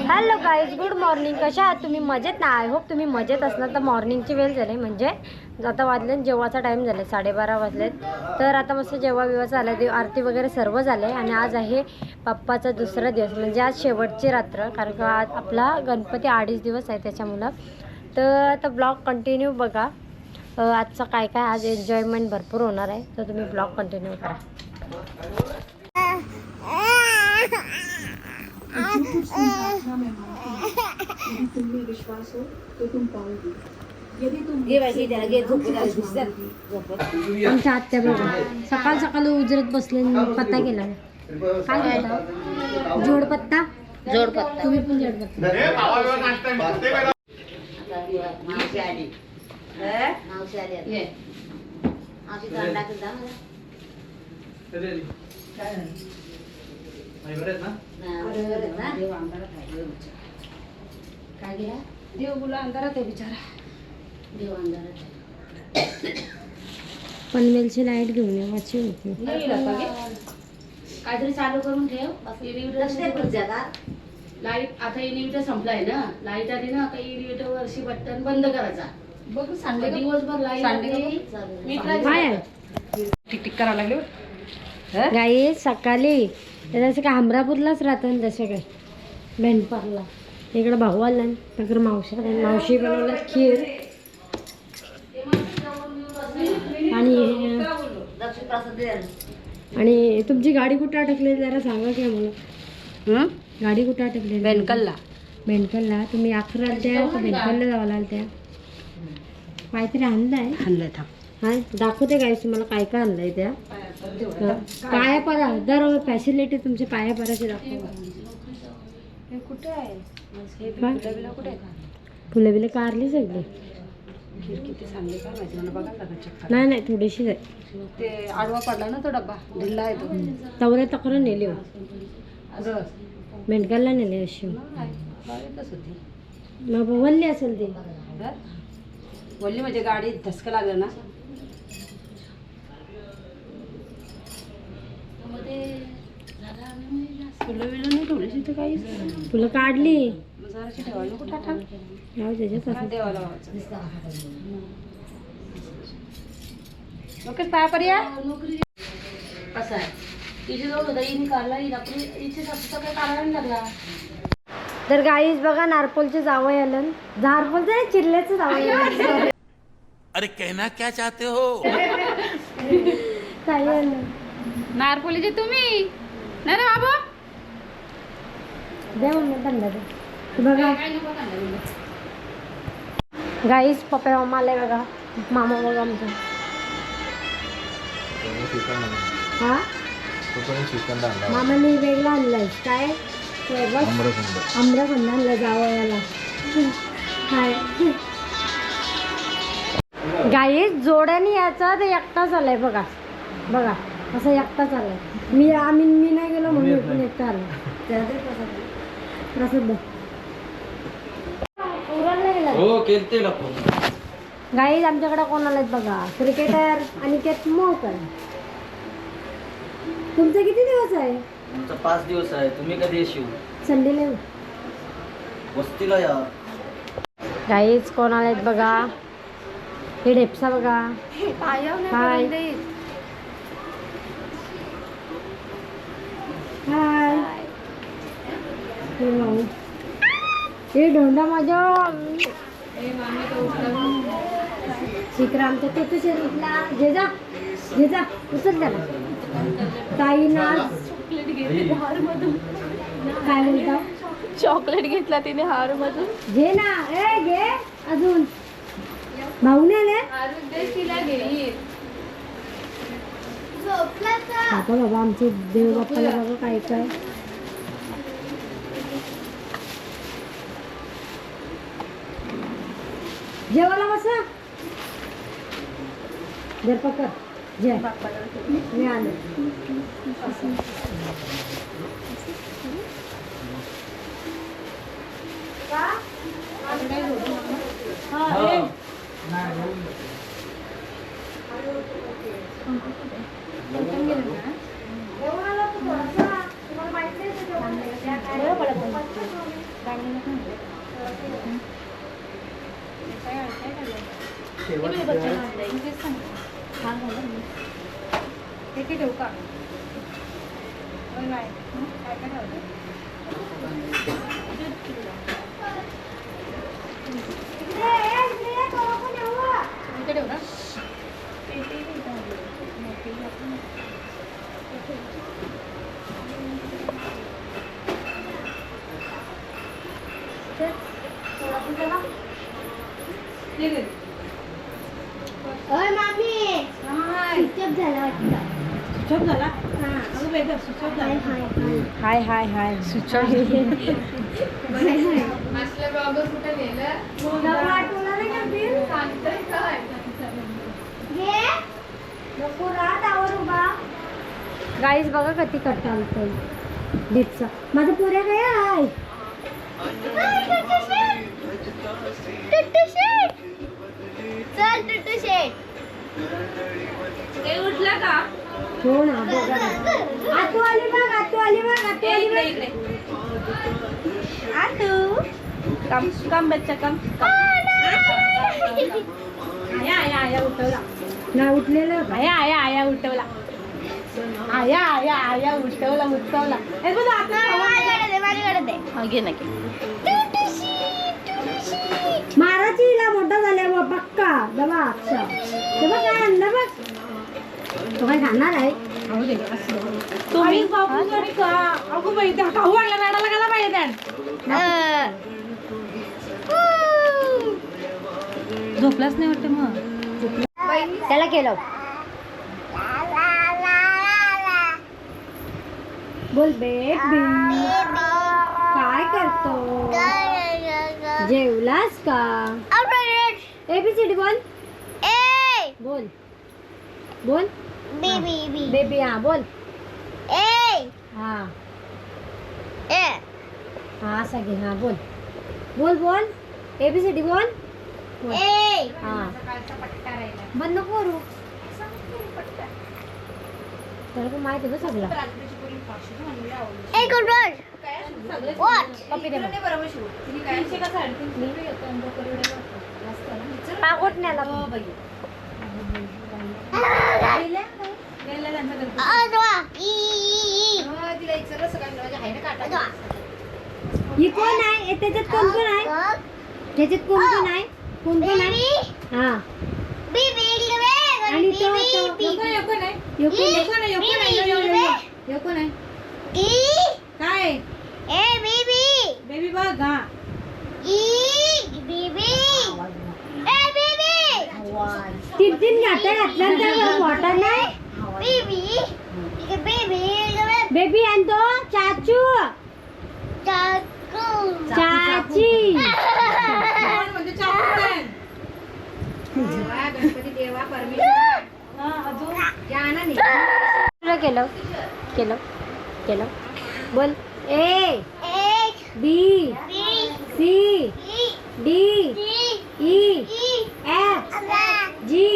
Hello guys, good morning. कशा आहात तुम्ही? मजेत ना? आय होप तुम्ही मजेत असणार. तर मॉर्निंगची वेळ झाली, म्हणजे आता वाजले जेवाचा टाईम झाला, 12:30 वाजलेत. तर आता मस्त जेव्हा बिवाचं आलं, देव आरती वगैरे सर्व झाले. आणि आज आहे पप्पाचा दुसरा दिवस, म्हणजे आज शेवटची रात्र, कारण का आज आपला गणपती 2.5 दिवस आहे त्याच्यामुळं. तर आता ब्लॉग कंटिन्यू बघा. आजचं काय काय आज एन्जॉयमेंट भरपूर होणार आहे, तर तुम्ही ब्लॉग कंटिन्यू करा. आमच्या आत्या बघा सकाळ सकाळी उजरत बसले, पत्ता केला. काय करता? जोडपत्ता. जोडपत्ता. तुम्ही पण जोडपत्ता. काय गेला? देव बोला अंधारात आहे बिचारा. देव अंधारात आहे. पनवेलची लाईट घेऊन ये, वाची होती. काहीतरी चालू करून ठेव. लाईट आता इन्व्हर्टर संपलाय ना, लाईट आली ना काही इन्व्हर्टर वरची बटन बंद करायचा. बघ सांडे दिवसभर लाईट टिक टिक करायला लागले. गाई सकाळी जसं काय हमरापूरलाच राहतं ना, तसं काय मेंढपारला. इकडं भाऊ आला, नंतर मावशी बनवलं खीर. आणि तुमची गाडी कुठं अटकली जरा सांगा की आम्हाला. गाडी कुठं अटकली? बेनकलला. बेनकलला. तुम्ही 11 आलत्या का बेनकलला जावं आलत्या? काहीतरी आणलंय. आणलंय थांब. हा दाखवते काय तुम्हाला काय काय आणलंय त्या. पायापारा दर फॅसिलिटी तुमच्या पायापाराची दाखवा. कुठे आहे? फुलं बिलं कारली सगळी. किती सांगले काय माहिती मला, बघायला लागेल चक्कर. नाही थोडीशी आहे. ते आडवा पडला ना तो डब्बा, ढिल्ला आहे तो. तवऱ्या तक्र नेली हो, असं मेंढकाला नेली अशी. बारीकच होती. मग वल्ली असेल ती. वल्ली म्हणजे गाडी धसका लागलं ना. फुलं बिलं नाही ठेवली तिथे काही. फुलं काढली. जराशी ठेवायला नको टाटा. त्याच्यात देवाला ओके पाय पर्या कसं आहे तिची जवळ होता हिने काढला, हिला आपली इथे सासूचा काही काढायला नाही लागला. तर गाईज बघा, नारपोलचे जावई आलं. नारपोलचं चिरल्याचं जावई आलं. अरे कहना क्या चाहते हो? काय आलं? नारपोलीचे तुम्ही नाही रे बाबू. द्या मम्मी थंडा दे. बघा गाईज, पप्पा मामा आलाय बघा. मामा बघा आमचा. हा मामाने वेगळा आणलाय. काय आम्रखंड आणला जावयाला. काय गाईज जोड्याने याचा ते एकटाच आलाय. बघा बघा असं एकटाच आलाय. मी नाही गेलो म्हणून पण एकटा आला. प्रसिद्ध गाईज आमच्याकडे कोण आलेत बघा. क्रिकेटर अनिकेत मोहकर. तुमचं किती दिवस आहे? आमचा 5 दिवस आहे. तुम्ही कधी येशील? संडेला येऊ. वस्तीला या. गाईज कोण आलेत बघा. हे ढेपसा बघा. हाय हाय. हे ढोंडा माझ्या शिकरा आमच्या तो शरीरला जेजा जेजा उचल त्याला. ताई ना काय बोलता? चॉकलेट घेतला तिने हार मधून. घे ना. ए घे अजून. भाऊ नाही आले? आता बाबा आमचे देव बाप्पाला बघा काय काय. जेवायला बसा. जर पकड जय मी आले. ठेवू का? हाय हाय हाय गाईज बघा कधी करता आलतो दीपचा माझं पुऱ्या काय आहे उठला का? हो ना बघा आतू आली बघ आतू आली बघ आतू आली बघ आतू कम कम बच्चा कम आया आया आया उठवला ना उठलेलं आया आया आया उठवला आया आया आया उठवला हे बघ आता घे ना महाराज हिला मोठा झाल्या पक्का दबा अक्षा तेव्हा काय आणलं बघ तो काय खाणार आहे तुम्ही अगो बाई त्या खाऊ आणला रडायला गेला पाहिजे त्या झोपलाच नाही वाटतं मग त्याला केलं बोल बेबी काय करतो जेवलास का एबीसीडी बोल बोल बोल बेबी हा बोल हा हा सगळे हा बोल बोल बोल एबीसीडी बोल हा बंद नको करू तर माहिती आहे का सगळं पागोटण्याला ही कोण आहे त्याच्यात कोण कोण आहे त्याच्यात कोण कोण आहे कोण कोण आहे हा आणि तो कोण आहे काय बेबी बघ हा तीन तीन घाट्या घातल्यानंतर वॉटर नाही बेबी आणि तो चाचू चाची केलं केलं केलं बोल A B C D E F G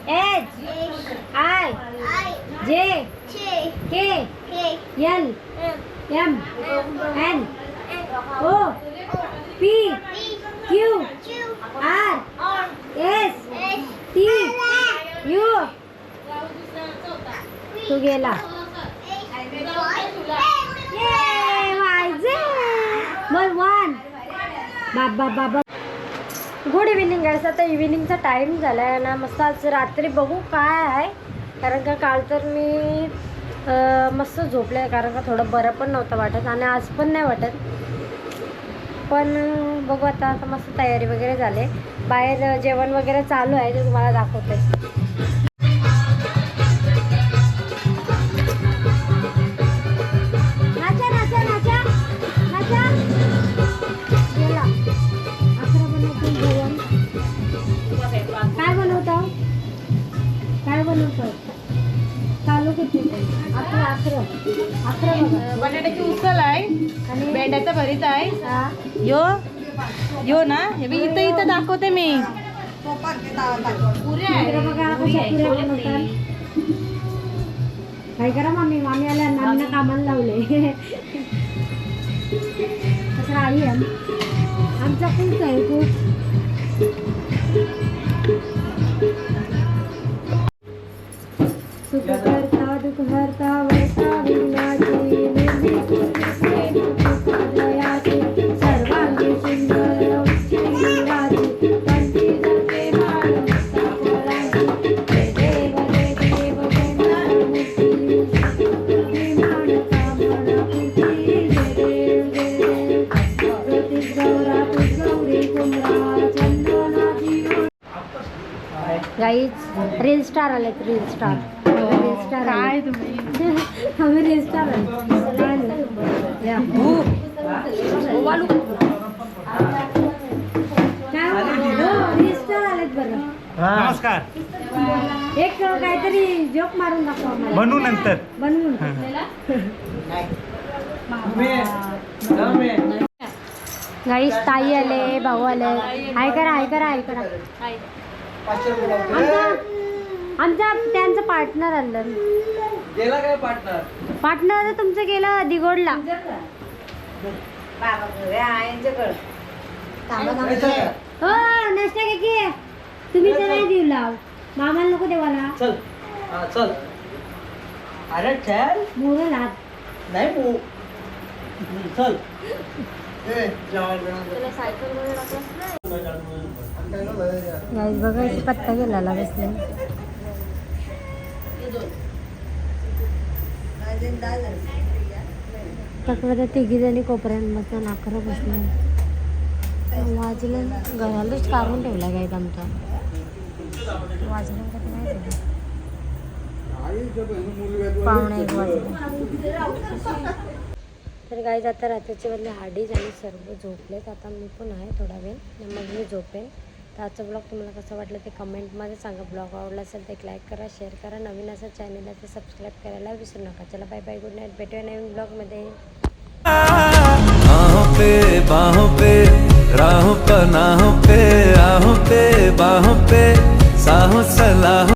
H I J K L M N O P Q R S T U तू गेला बोल वन बाबा बाबा गुड इव्हिनिंग आहे. आता इव्हिनिंगचा टाईम झाला आहे ना. मस्त आज रात्री बघू काय आहे, कारण का काल तर मी मस्त झोपले आहे, कारण का थोडं बरं पण नव्हतं वाटत आणि आज पण नाही वाटत. पण बघू आता मस्त तयारी वगैरे झाले, बाहेर जेवण वगैरे चालू आहे, ते तुम्हाला दाखवते. काय बनवतो चालू किती अकरा बटाट्याची उसळ आहे आणि भेंड्याचं भरीत आहे. यो ना हे बी इथं दाखवते मी. काय करा मामी आल्या मामीला कामाला लावले. कसं आई आमचा खूप आहे खूप. सुख करता दुःख हरता वरता विघ्नाची निर्मिती दयाची सर्वांगी सुंदर श्रीराजी कंठी जपे मानवता फळांची देव मूर्ती विमान कामना पूर्ती देव ज्योतिष गौरा गौरी कुमरा चंदनाची गाईज रील स्टार आलेत रील स्टार काय तुम्ही आम्ही रील स्टार रील स्टार आलेत बरं. नमस्कार. एक काहीतरी जोक मारून दाखवा आम्हाला. बनू नंतर. बनवून गाईस ताई आले भाऊ आले. हाय करा हाय करा हाय करा. आमचा त्यांचं पार्टनर आलं. गेला काय पार्टनर? पार्टनर तुमचं गेलं दिगोडला. हो नाश्ता की तुम्ही तर नाही देऊ लाव मामाला नको देवाला. चल हा चल. अरे चल मोगल हात. नाही मू चल. गाईस बघा इथे पत्ता गेला बसले. तक्रार तिघी जणी कोपऱ्यांमध्ये नाकर बसले. वाजलं घरालाच काढून ठेवला गाईत आमचा. वाजलं का ते नाही पाहुणे एक वाजले. तर गाईज आता रात्रीचे बदले हाडीज आणि सर्व झोपलेत. आता मी पण आहे थोडा वेळ मग मी झोपेन. तर आजचा ब्लॉग तुम्हाला कसं वाटलं ते कमेंटमध्ये सांगा. ब्लॉग आवडला असेल तर एक लाईक करा शेअर करा. नवीन असं चॅनलला ते सबस्क्राईब करायला विसरू नका. चला बाय बाय गुड नाईट. भेटूया नवीन ब्लॉगमध्ये. बाहों पे राहों पनाहों पे आहों पे बाहों पे साहों सलाहों